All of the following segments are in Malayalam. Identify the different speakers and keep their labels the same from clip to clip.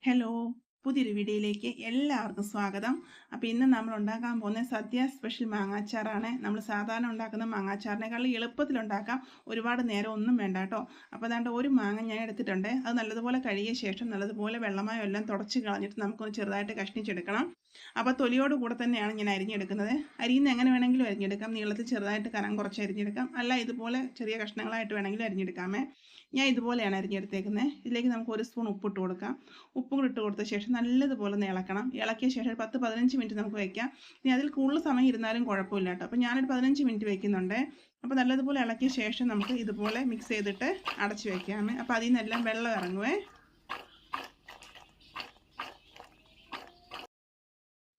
Speaker 1: ഹലോ, പുതിയൊരു വീഡിയോയിലേക്ക് എല്ലാവർക്കും സ്വാഗതം. അപ്പോൾ ഇന്ന് നമ്മൾ ഉണ്ടാക്കാൻ പോകുന്ന സദ്യ സ്പെഷ്യൽ മാങ്ങാച്ചാറാണ്. നമ്മൾ സാധാരണ ഉണ്ടാക്കുന്ന മാങ്ങാച്ചാറിനേക്കാളും എളുപ്പത്തിൽ ഉണ്ടാക്കാം. ഒരുപാട് നേരം ഒന്നും വേണ്ട കേട്ടോ. അപ്പോൾ അതാണ്ട് ഒരു മാങ്ങ ഞാൻ എടുത്തിട്ടുണ്ട്. അത് നല്ലതുപോലെ കഴുകിയ ശേഷം നല്ലതുപോലെ വെള്ളമായോ എല്ലാം തുടച്ച് കളഞ്ഞിട്ട് നമുക്കൊന്ന് ചെറുതായിട്ട് കഷ്ണിച്ചെടുക്കണം. അപ്പോൾ തൊലിയോട് കൂടെ തന്നെയാണ് ഞാൻ അരിഞ്ഞെടുക്കുന്നത്. അരിയുന്ന എങ്ങനെ വേണമെങ്കിലും അരിഞ്ഞെടുക്കാം. നീളത്തിൽ ചെറുതായിട്ട് കനം കുറച്ച് അരിഞ്ഞെടുക്കാം. അല്ല ഇതുപോലെ ചെറിയ കഷ്ണങ്ങളായിട്ട് വേണമെങ്കിലും അരിഞ്ഞെടുക്കാമേ. ഞാൻ ഇതുപോലെയാണ് അരിഞ്ഞെടുത്തേക്കുന്നത്. ഇതിലേക്ക് നമുക്ക് 1 സ്പൂൺ ഉപ്പിട്ട് കൊടുക്കാം. ഉപ്പും കൂടി ഇട്ട് കൊടുത്ത ശേഷം നല്ലതുപോലെ ഒന്ന് ഇളക്കണം. ഇളക്കിയ ശേഷം 10-15 മിനിറ്റ് നമുക്ക് വയ്ക്കാം. ഇനി അതിൽ കൂടുതൽ സമയം ഇരുന്നാലും കുഴപ്പമില്ല കേട്ടോ. അപ്പോൾ ഞാനൊരു 15 മിനിറ്റ് വയ്ക്കുന്നുണ്ട്. അപ്പോൾ നല്ലതുപോലെ ഇളക്കിയ ശേഷം നമുക്ക് ഇതുപോലെ മിക്സ് ചെയ്തിട്ട് അടച്ച് വയ്ക്കാമേ. അപ്പോൾ അതിൽ നിന്നെല്ലാം വെള്ളം ഇറങ്ങുവേ.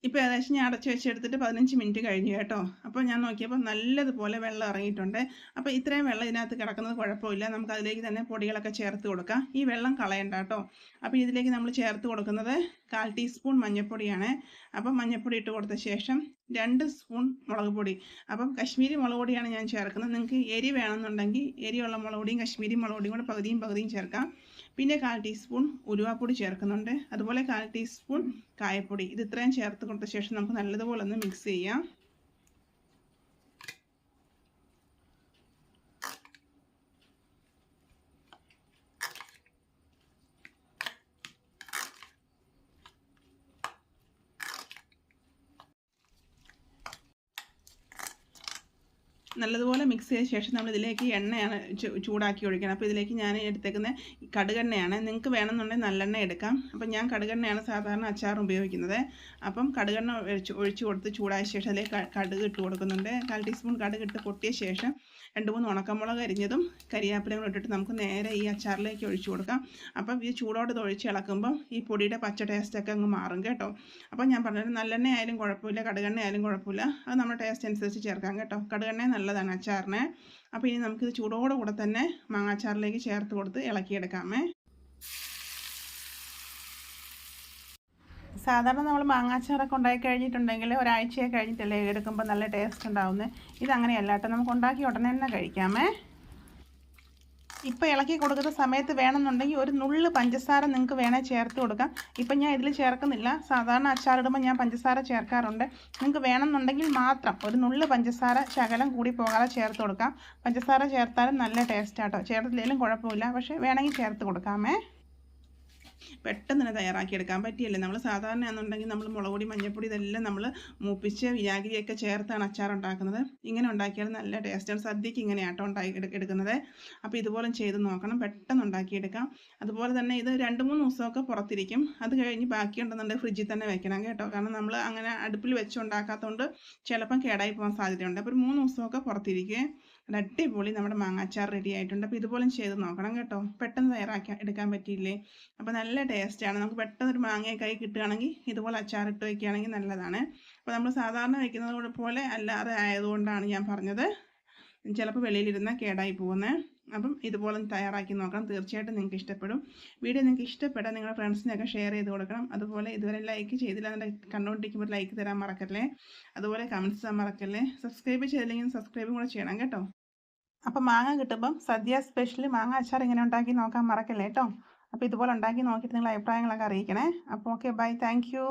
Speaker 1: ഇപ്പോൾ ഏകദേശം ഞാൻ അടച്ച് വെച്ചെടുത്തിട്ട് 15 മിനിറ്റ് കഴിഞ്ഞു കേട്ടോ. അപ്പോൾ ഞാൻ നോക്കിയപ്പോൾ നല്ലതുപോലെ വെള്ളം ഇറങ്ങിയിട്ടുണ്ട്. അപ്പോൾ ഇത്രയും വെള്ളം ഇതിനകത്ത് കിടക്കുന്നത് കുഴപ്പമില്ല. നമുക്ക് അതിലേക്ക് തന്നെ പൊടികളൊക്കെ ചേർത്ത് കൊടുക്കാം. ഈ വെള്ളം കളയണ്ട കേട്ടോ. അപ്പോൾ ഇതിലേക്ക് നമ്മൾ ചേർത്ത് കൊടുക്കുന്നത് 1/4 ടീസ്പൂൺ മഞ്ഞൾപ്പൊടിയാണ്. അപ്പം മഞ്ഞൾപ്പൊടി ഇട്ട് കൊടുത്ത ശേഷം 2 സ്പൂൺ മുളക് പൊടി. അപ്പം കശ്മീരി മുളക് പൊടിയാണ് ഞാൻ ചേർക്കുന്നത്. നിങ്ങൾക്ക് എരി വേണമെന്നുണ്ടെങ്കിൽ എരിയുള്ള മുളക് പൊടിയും കശ്മീരി മുളക് പൊടിയും കൂടെ പകുതിയും ചേർക്കാം. പിന്നെ 1/4 ടീസ്പൂൺ ഉലുവാപ്പൊടി ചേർക്കുന്നുണ്ട്. അതുപോലെ 1/4 ടീസ്പൂൺ കായപ്പൊടി. ഇത് ഇത്രയും ചേർത്ത് കൊടുത്ത ശേഷം നമുക്ക് നല്ലതുപോലെ ഒന്ന് മിക്സ് ചെയ്യാം. നല്ലതുപോലെ മിക്സ് ചെയ്ത ശേഷം നമ്മൾ ഇതിലേക്ക് എണ്ണയാണ് ചൂടാക്കി ഒഴിക്കണം. അപ്പോൾ ഇതിലേക്ക് ഞാൻ എടുത്തേക്കുന്ന കടുകെണ്ണയാണ്. നിങ്ങൾക്ക് വേണമെന്നുണ്ടെങ്കിൽ നല്ലെണ്ണ എടുക്കാം. അപ്പം ഞാൻ കടുകെണ്ണയാണ് സാധാരണ അച്ചാർ ഉപയോഗിക്കുന്നത്. അപ്പം കടുകെണ്ണ ഒഴിച്ച് കൊടുത്ത് ചൂടായ ശേഷം അതിലേക്ക് കടുക് ഇട്ട് കൊടുക്കുന്നുണ്ട്. 1/4 ടീസ്പൂൺ കടുക് ഇട്ട് പൊട്ടിയ ശേഷം 2-3 ഉണക്കമുളക് അരിഞ്ഞതും കരിയാപ്പിലയും കൂടെ ഇട്ടിട്ട് നമുക്ക് നേരെ ഈ അച്ചാറിലേക്ക് ഒഴിച്ചു കൊടുക്കാം. അപ്പം ഈ ചൂടോടെ ഇത് ഒഴിച്ച് ഇളക്കുമ്പം ഈ പൊടിയുടെ പച്ച ടേസ്റ്റൊക്കെ അങ്ങ് മാറും കേട്ടോ. അപ്പം ഞാൻ പറഞ്ഞത് നല്ലെണ്ണ ആയാലും കുഴപ്പമില്ല, കടുകെണ്ണ ആയാലും കുഴപ്പമില്ല. അത് നമ്മുടെ ടേസ്റ്റ് അനുസരിച്ച് ചേർക്കാം കേട്ടോ. കടുകെണ്ണ നല്ലതാണ് അച്ചാറിന്. അപ്പോൾ ഇനി നമുക്കിത് ചൂടോടെ കൂടെ തന്നെ മാങ്ങാച്ചാറിലേക്ക് ചേർത്ത് കൊടുത്ത് ഇളക്കിയെടുക്കാമേ. സാധാരണ നമ്മൾ മാങ്ങാച്ചാറൊക്കെ ഉണ്ടാക്കി കഴിഞ്ഞിട്ടുണ്ടെങ്കിൽ ഒരാഴ്ചയൊക്കെ കഴിഞ്ഞിട്ടല്ലേ എടുക്കുമ്പോൾ നല്ല ടേസ്റ്റ് ഉണ്ടാവുന്നത്. ഇതങ്ങനെയല്ല കേട്ടോ. നമുക്ക് ഉണ്ടാക്കി ഉടനെ തന്നെ കഴിക്കാമേ. ഇപ്പോൾ ഇളക്കി കൊടുക്കുന്ന സമയത്ത് വേണമെന്നുണ്ടെങ്കിൽ ഒരു നുള്ള് പഞ്ചസാര നിങ്ങൾക്ക് വേണേൽ ചേർത്ത് കൊടുക്കാം. ഇപ്പം ഞാൻ ഇതിൽ ചേർക്കുന്നില്ല. സാധാരണ അച്ചാറിടുമ്പോൾ ഞാൻ പഞ്ചസാര ചേർക്കാറുണ്ട്. നിങ്ങൾക്ക് വേണമെന്നുണ്ടെങ്കിൽ മാത്രം ഒരു നുള്ള് പഞ്ചസാര ശകലം കൂടി പോകാതെ ചേർത്ത് കൊടുക്കാം. പഞ്ചസാര ചേർത്താലും നല്ല ടേസ്റ്റാട്ടോ. ചേർത്തില്ലെങ്കിലും കുഴപ്പമില്ല. പക്ഷേ വേണമെങ്കിൽ ചേർത്ത് കൊടുക്കാമേ. പെട്ടെന്ന് തന്നെ തയ്യാറാക്കിയെടുക്കാൻ പറ്റിയല്ലേ. നമ്മൾ സാധാരണ ആണെന്നുണ്ടെങ്കിൽ നമ്മൾ മുളക് പൊടി മഞ്ഞൾപ്പൊടി ഇതെല്ലാം നമ്മൾ മൂപ്പിച്ച് വിനാഗിരിയൊക്കെ ചേർത്താണ് അച്ചാർ ഉണ്ടാക്കുന്നത്. ഇങ്ങനെ ഉണ്ടാക്കിയാൽ നല്ല ടേസ്റ്റാണ്. സദ്യക്ക് ഇങ്ങനെയാട്ടോ എടുക്കുന്നത്. അപ്പോൾ ഇതുപോലെ ചെയ്ത് നോക്കണം. പെട്ടെന്ന് ഉണ്ടാക്കിയെടുക്കാം. അതുപോലെ തന്നെ ഇത് 2-3 ദിവസമൊക്കെ പുറത്തിരിക്കും. അത് കഴിഞ്ഞ് ബാക്കിയുണ്ടെന്നുണ്ടെങ്കിൽ ഫ്രിഡ്ജിൽ തന്നെ വെക്കണം കേട്ടോ. കാരണം നമ്മൾ അങ്ങനെ അടുപ്പിൽ വെച്ചുണ്ടാക്കാത്തതുകൊണ്ട് ചിലപ്പം കേടായി പോകാൻ സാധ്യതയുണ്ട്. അപ്പോൾ ഒരു 3 ദിവസമൊക്കെ പുറത്തിരിക്കുകയും അടിപൊളി നമ്മുടെ മാങ്ങാച്ചാർ റെഡി ആയിട്ടുണ്ട്. അപ്പോൾ ഇതുപോലെ ചെയ്ത് നോക്കണം കേട്ടോ. പെട്ടെന്ന് തയ്യാറാക്കി എടുക്കാൻ പറ്റിയില്ലേ. അപ്പോൾ നല്ല ടേസ്റ്റാണ്. നമുക്ക് പെട്ടെന്ന് ഒരു മാങ്ങ കൈ കിട്ടുകയാണെങ്കിൽ ഇതുപോലെ അച്ചാറിട്ട് വയ്ക്കുകയാണെങ്കിൽ നല്ലതാണ്. അപ്പോൾ നമ്മൾ സാധാരണ വയ്ക്കുന്നത് പോലെ അല്ലാതെ ആയതുകൊണ്ടാണ് ഞാൻ പറഞ്ഞത്. ചിലപ്പോൾ വെളിയിലിരുന്നാൽ കേടായി പോകുന്നത്. അപ്പം ഇതുപോലെ തയ്യാറാക്കി നോക്കണം. തീർച്ചയായിട്ടും നിങ്ങൾക്ക് ഇഷ്ടപ്പെടും. വീഡിയോ നിങ്ങൾക്ക് ഇഷ്ടപ്പെട്ടാൽ നിങ്ങളുടെ ഫ്രണ്ട്സിനൊക്കെ ഷെയർ ചെയ്ത് കൊടുക്കണം. അതുപോലെ ഇതുവരെ ലൈക്ക് ചെയ്തില്ല എന്നുണ്ടെങ്കിൽ കണ്ടുകൊണ്ടിരിക്കുമ്പോൾ ലൈക്ക് തരാൻ മറക്കല്ലേ. അതുപോലെ കമൻറ്റ്സ് തരാൻ മറക്കല്ലേ. സബ്സ്ക്രൈബ് ചെയ്തില്ലെങ്കിൽ സബ്സ്ക്രൈബും കൂടെ ചെയ്യണം കേട്ടോ. അപ്പം മാങ്ങ കിട്ടുമ്പം സദ്യ സ്പെഷ്യൽ മാങ്ങ അച്ചാർ ഇങ്ങനെ ഉണ്ടാക്കി നോക്കാൻ മറക്കല്ലേ കേട്ടോ. അപ്പോൾ ഇതുപോലെ ഉണ്ടാക്കി നോക്കിയിട്ട് നിങ്ങളുടെ അഭിപ്രായങ്ങളൊക്കെ അറിയിക്കണേ. അപ്പോൾ ഓക്കെ, ബൈ, താങ്ക് യു.